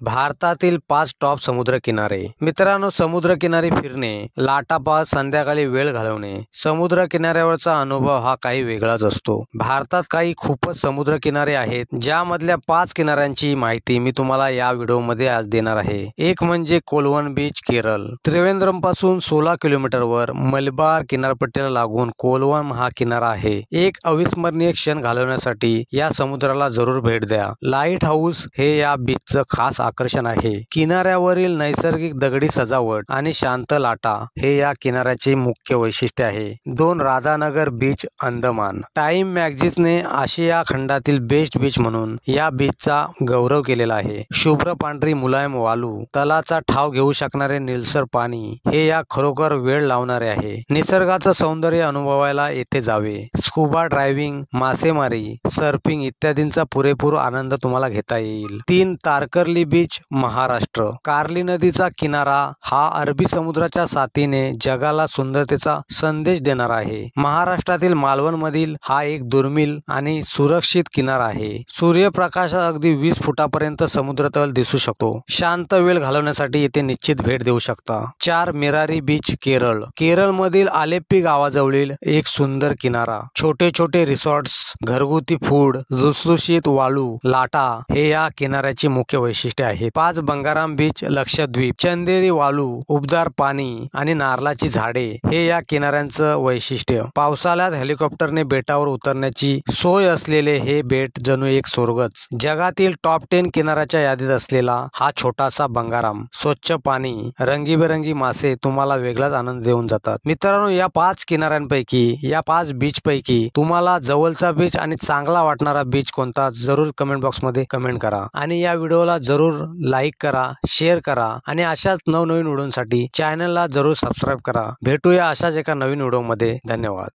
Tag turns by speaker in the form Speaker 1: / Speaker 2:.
Speaker 1: भारतातील 5 टॉप समुद्रकिनारे। मित्रांनो, समुद्रकिनारी फिरणे, लाटापास, संध्याकाळी वेळ घालवणे, समुद्रकिनाऱ्यावरचा अनुभव हा काही वेगळाच असतो। भारतात काही खूपच समुद्रकिनारे आहेत, ज्यामधल्या 5 किनाऱ्यांची माहिती मी तुम्हाला या व्हिडिओमध्ये आज देणार आहे। एक म्हणजे कोलवन बीच, केरळ। त्रिवेंद्रम पासून 16 किलोमीटरवर मलबार किनारपट्टीला लागून कोलवन हा किनारा आहे। एक अविस्मरणीय क्षण घालवण्यासाठी या समुद्राला जरूर भेट द्या। लाईट हाऊस हे या बीचचं खास आकर्षण आहे। किनाऱ्यावरील नैसर्गिक दगडी सजावट आणि शांत लाटा हे या किनाऱ्याचे मुख्य वैशिष्ट्य आहे। 2 राधानगर बीच, अंदमान। टाइम मॅगझिनने आशिया खंडातील बेस्ट बीच म्हणून या बीचचा गौरव केलेला आहे। शुभ्र पांढरी मुलायम वालू, तलाचा ठाव घेऊ शकणारे निळसर पाणी हे या खरोखर वेळ लावणारे आहे। निसर्गाचं सौंदर्य अनुभवायला येथे जावे। स्कुबा ड्रायव्हिंग, मासेमारी, सर्फिंग इत्यादींचा पुरेपूर आनंद तुम्हाला घेता येईल। 3 तारकर्ली बीच, महाराष्ट्र। कार्ली नदीचा किनारा हा अरबी समुद्राच्या साथीने जगाला सुंदरतेचा संदेश देणार आहे। महाराष्ट्रातील मालवण मधील हा एक दुर्मिळ आणि सुरक्षित किनारा आहे। सूर्यप्रकाशात अगदी 20 फुटापर्यंत समुद्रतल दिसू शकतो। शांत वेळ घालवण्यासाठी येथे निश्चित भेट देऊ शकता। 4 मिरारी बीच, केरळ। केरळ मधील आलेप्पी गावाजवळील एक सुंदर किनारा। छोटे छोटे रिसॉर्ट्स, घरगुती फूड, लुसलुशीत वाळू लाटा हे या किनाऱ्याची मुख्य वैशिष्ट्ये आहेत। 5 बंगाराम बीच, लक्षद्वीप। चंदेरी वाळू, उबदार पाणी आणि नारळाची झाडे हे या किनाऱ्यांचं वैशिष्ट्य। पावसाळ्यात हेलिकॉप्टरने बेटावर उतरण्याची सोय असलेले हे बेट जणू एक स्वर्गच। जगातील टॉप 10 किनाऱ्याच्या यादीत असलेला हा छोटासा बंगाराम, स्वच्छ पाणी, रंगीबेरंगी मासे तुम्हाला वेगळाच आनंद देऊन जातात। मित्रांनो, या 5 किनाऱ्यांपैकी, या 5 बीच पैकी तुम्हाला जवळचा बीच आणि चांगला वाटणारा बीच कोणता जरूर कमेंट बॉक्स मध्ये कमेंट करा आणि या व्हिडिओला जरूर लाईक करा, शेअर करा आणि अशाच नवनवीन व्हिडिओसाठी चॅनलला जरूर सबस्क्राईब करा। भेटूया अशाच एका नवीन व्हिडिओमध्ये। धन्यवाद।